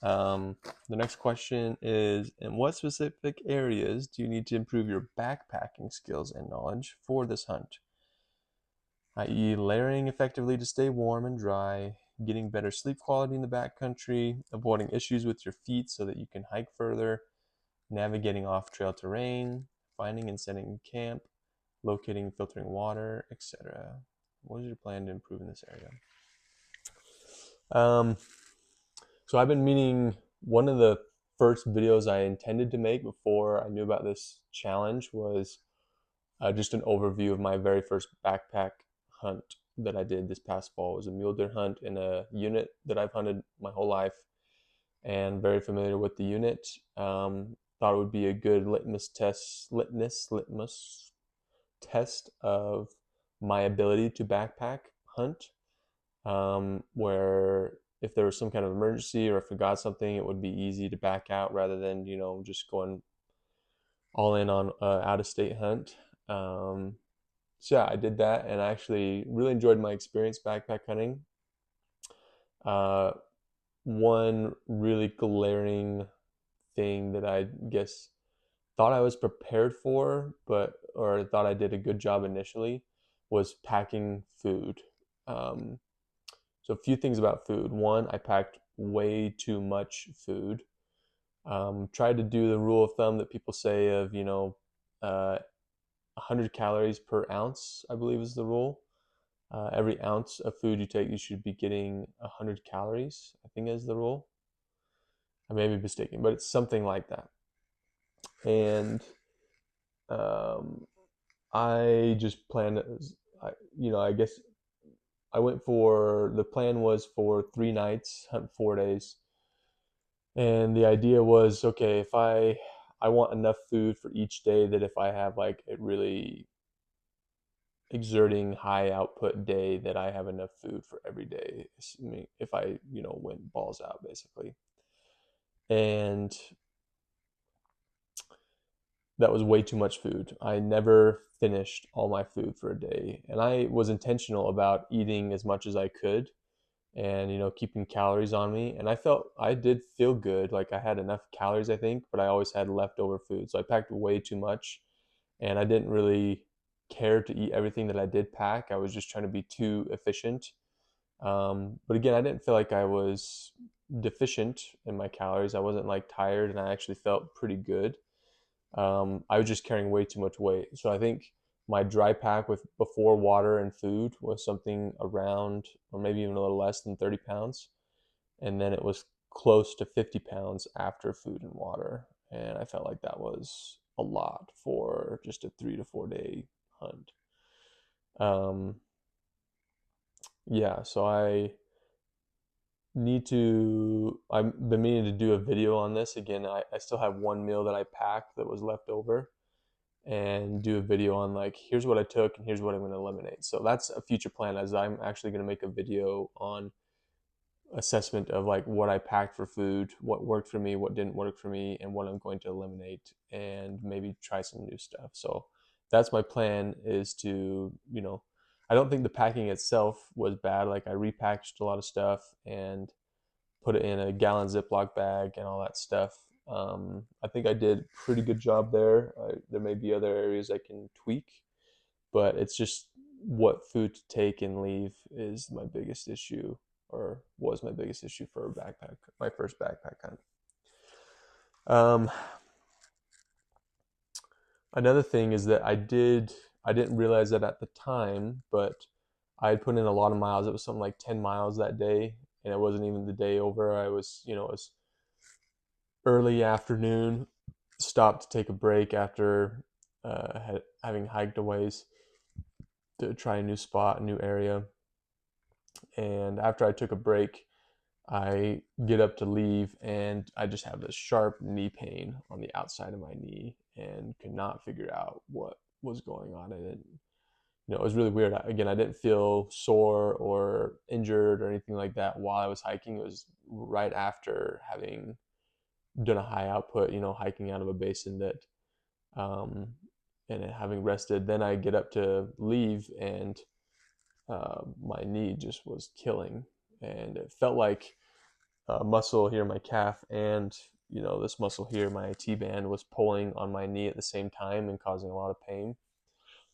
The next question is, in what specific areas do you need to improve your backpacking skills and knowledge for this hunt? I.e., layering effectively to stay warm and dry, getting better sleep quality in the backcountry, avoiding issues with your feet so that you can hike further, navigating off-trail terrain, finding and setting camp, locating and filtering water, etc. What is your plan to improve in this area? Um, so I've been meaning one of the first videos I intended to make before I knew about this challenge was just an overview of my very first backpack hunt that I did this past fall. It was a mule deer hunt in a unit that I've hunted my whole life and very familiar with the unit. Thought it would be a good litmus test of my ability to backpack hunt, where if there was some kind of emergency or if I forgot something, it would be easy to back out rather than just going all in on out of state hunt. So yeah, I did that, and I actually really enjoyed my experience backpack hunting. Uh, One really glaring thing that I guess thought I was prepared for, or thought I did a good job initially, was packing food. Um, so a few things about food. One, I packed way too much food. Tried to do the rule of thumb that people say of 100 calories per ounce, I believe is the rule. Every ounce of food you take, you should be getting 100 calories, I think is the rule. I may be mistaken, but it's something like that. And um, I just planned, I guess I went for, the plan was for 3 nights, hunt 4 days. And the idea was, okay, if I want enough food for each day that if I have like a really exerting high output day that I have enough food for every day. I mean, if I, went balls out basically. And that was way too much food. I never finished all my food for a day. And I was intentional about eating as much as I could and, keeping calories on me. And I did feel good. Like I had enough calories, I think, but I always had leftover food. So I packed way too much and I didn't really care to eat everything that I did pack. I was just trying to be too efficient. But again, I didn't feel like I was deficient in my calories. I wasn't like tired, and I actually felt pretty good. I was just carrying way too much weight. So I think my dry pack with before water and food was something around, or maybe even a little less than 30 pounds. And then it was close to 50 pounds after food and water. And I felt like that was a lot for just a 3 to 4 day hunt. Um, yeah, so I've been meaning to do a video on this. Again, I still have one meal that I packed that was left over and do a video on like, here's what I took and here's what I'm going to eliminate. So that's a future plan as I'm actually going to make a video on assessment of like what I packed for food, what worked for me, what didn't work for me, and what I'm going to eliminate and maybe try some new stuff. So that's my plan is to, I don't think the packing itself was bad. Like I repackaged a lot of stuff and put it in a gallon Ziploc bag and all that stuff. I think I did a pretty good job there. There may be other areas I can tweak, but it's just what food to take and leave is my biggest issue, or was my biggest issue for a backpack, my first backpack hunt. Um, Another thing is that I didn't realize that at the time, but I had put in a lot of miles. It was something like 10 miles that day, and it wasn't even the day over. It was early afternoon, stopped to take a break after having hiked a ways to try a new spot, a new area. And after I took a break, I get up to leave and I just have this sharp knee pain on the outside of my knee and could not figure out what was going on. It was really weird. Again, I didn't feel sore or injured or anything like that while I was hiking. It was right after having done a high output, hiking out of a basin that, um, and having rested. Then I get up to leave and my knee just was killing. And it felt like muscle here, my calf, and this muscle here, my IT band, was pulling on my knee at the same time and causing a lot of pain.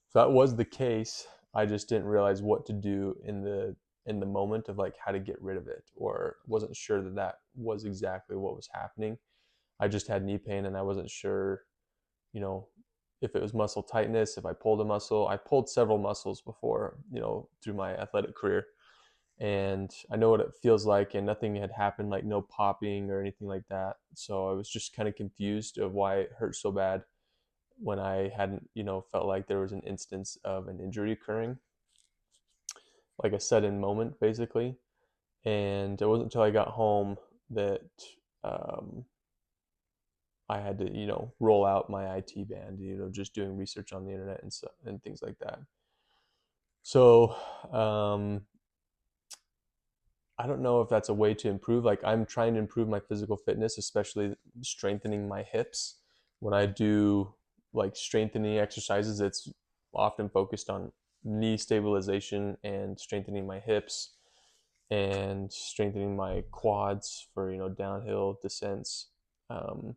So that was the case. I just didn't realize what to do in the moment of like how to get rid of it, or wasn't sure that that was exactly what was happening. I just had knee pain and I wasn't sure, you know, if it was muscle tightness, if I pulled a muscle. I pulled several muscles before, through my athletic career, and I know what it feels like, and nothing had happened, like no popping or anything like that. So I was just kind of confused of why it hurt so bad when I hadn't, felt like there was an instance of an injury occurring, like a sudden moment, basically. And it wasn't until I got home that um, I had to, roll out my IT band, just doing research on the internet and stuff and things like that. So I don't know if that's a way to improve. Like, I'm trying to improve my physical fitness, especially strengthening my hips. When I do like strengthening exercises, it's often focused on knee stabilization and strengthening my hips and strengthening my quads for, downhill descents. Um,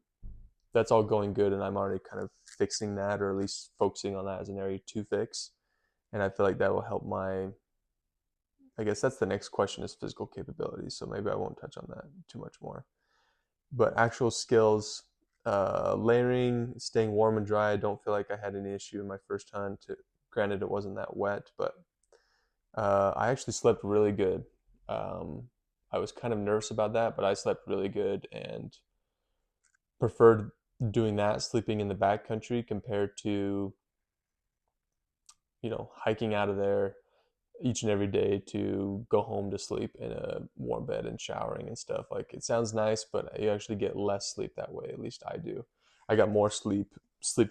that's all going good, and I'm already kind of fixing that, or at least focusing on that as an area to fix. And I feel like that will help my, I guess that's the next question, is physical capabilities. So maybe I won't touch on that too much more. But actual skills, layering, staying warm and dry, I don't feel like I had any issue in my first hunt. Granted, it wasn't that wet, but I actually slept really good. I was kind of nervous about that, but I slept really good and preferred doing that, sleeping in the backcountry, compared to, hiking out of there each and every day to go home to sleep in a warm bed and showering and stuff. Like, it sounds nice, but you actually get less sleep that way. At least I do. I got more sleep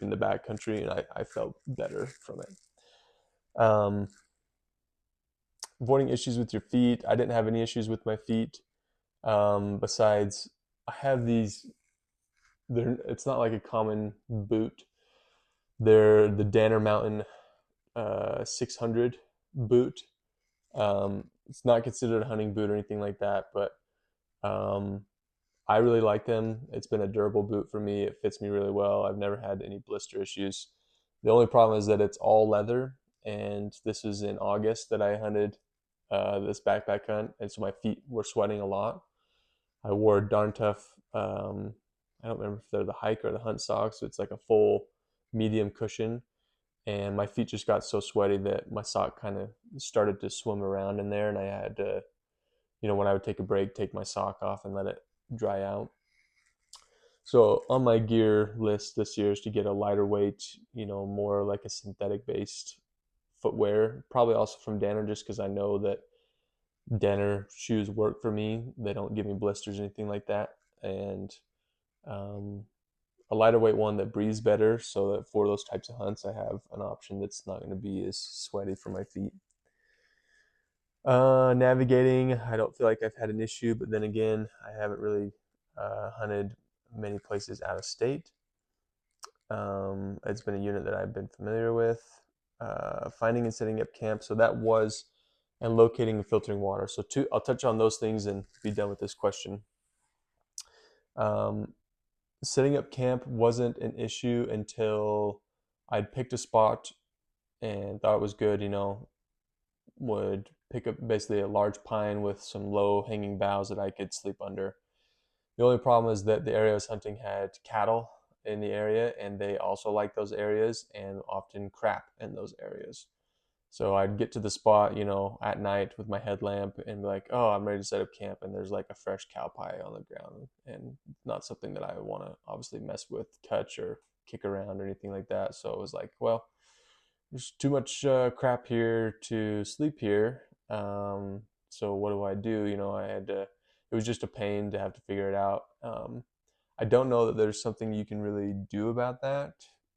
in the backcountry, and I felt better from it. Avoiding issues with your feet. I didn't have any issues with my feet. Besides, I have these. It's not like a common boot. They're the Danner Mountain 600 boot. It's not considered a hunting boot or anything like that, but um, I really like them. It's been a durable boot for me. It fits me really well. I've never had any blister issues. The only problem is that it's all leather, and this was in August that I hunted this backpack hunt, and so my feet were sweating a lot. I wore darn tough. I don't remember if they're the hike or the hunt socks. So it's like a full medium cushion, and my feet just got so sweaty that my sock kind of started to swim around in there, and I had to, when I would take a break, take my sock off and let it dry out. So on my gear list this year is to get a lighter weight, more like a synthetic based footwear, probably also from Danner, just because I know that Danner shoes work for me. They don't give me blisters or anything like that. And um, a lighter weight one that breathes better, so that for those types of hunts, I have an option that's not going to be as sweaty for my feet. Navigating, I don't feel like I've had an issue, but then again, I haven't really hunted many places out of state. It's been a unit that I've been familiar with. Finding and setting up camp, so that was, and locating and filtering water. So I'll touch on those things and be done with this question. Um, Setting up camp wasn't an issue until I'd picked a spot and thought it was good, would pick up basically a large pine with some low hanging boughs that I could sleep under. The only problem is that the area I was hunting had cattle in the area, and they also like those areas and often crap in those areas. So I'd get to the spot, at night with my headlamp and be like, oh, I'm ready to set up camp. And there's like a fresh cow pie on the ground, and not something that I want to obviously mess with, touch, or kick around or anything like that. So it was like, well, there's too much crap here to sleep here. So what do I do? I had to, it was just a pain to have to figure it out. I don't know that there's something you can really do about that.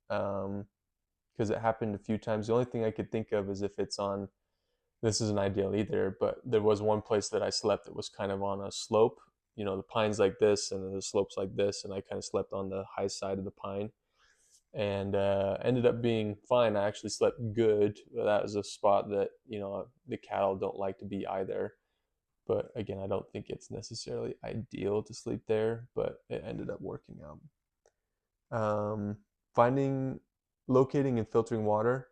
Because it happened a few times. The only thing I could think of is if it's on, this isn't ideal either, but there was one place that I slept that was kind of on a slope. The pine's like this and the slope's like this, and I kind of slept on the high side of the pine, and ended up being fine. I actually slept good. That was a spot that, the cattle don't like to be either. But again, I don't think it's necessarily ideal to sleep there, but it ended up working out. Um, finding, locating, and filtering water.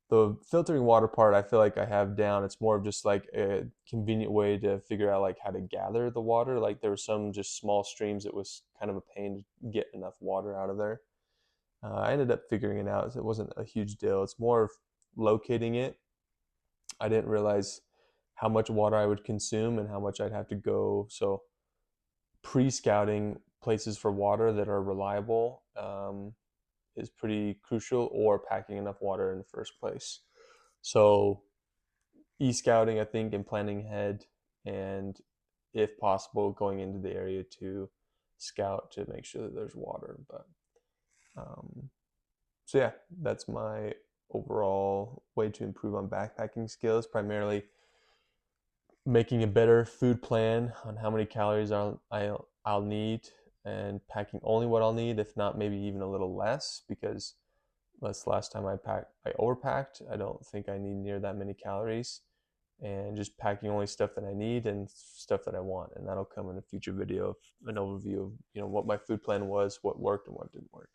The filtering water part, I feel like I have down. It's more of just like a convenient way to figure out like how to gather the water. Like there were some just small streams. It was kind of a pain to get enough water out of there. I ended up figuring it out. It wasn't a huge deal. It's more of locating it. I didn't realize how much water I would consume and how much I'd have to go. So pre-scouting places for water that are reliable is pretty crucial, or packing enough water in the first place. So e-scouting, I think, and planning ahead, and if possible, going into the area to scout to make sure that there's water. But um, so yeah, that's my overall way to improve on backpacking skills. Primarily making a better food plan on how many calories I'll need, and packing only what I'll need, if not maybe even a little less, because that's last time I overpacked. I don't think I need near that many calories, and just packing only stuff that I need and stuff that I want, and that'll come in a future video of an overview of what my food plan was, what worked and what didn't work.